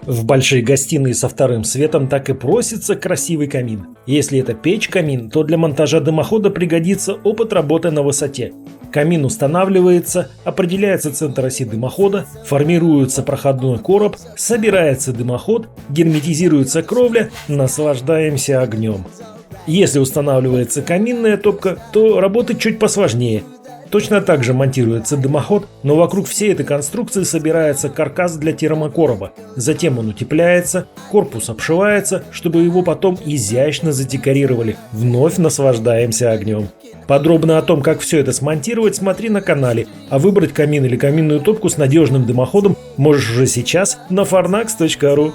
В большой гостиной со вторым светом так и просится красивый камин. Если это печь-камин, то для монтажа дымохода пригодится опыт работы на высоте. Камин устанавливается, определяется центр оси дымохода, формируется проходной короб, собирается дымоход, герметизируется кровля, наслаждаемся огнем. Если устанавливается каминная топка, то работать чуть посложнее. Точно так же монтируется дымоход, но вокруг всей этой конструкции собирается каркас для термокороба. Затем он утепляется, корпус обшивается, чтобы его потом изящно задекорировали. Вновь наслаждаемся огнем. Подробно о том, как все это смонтировать, смотри на канале, а выбрать камин или каминную топку с надежным дымоходом можешь уже сейчас на farnax.ru.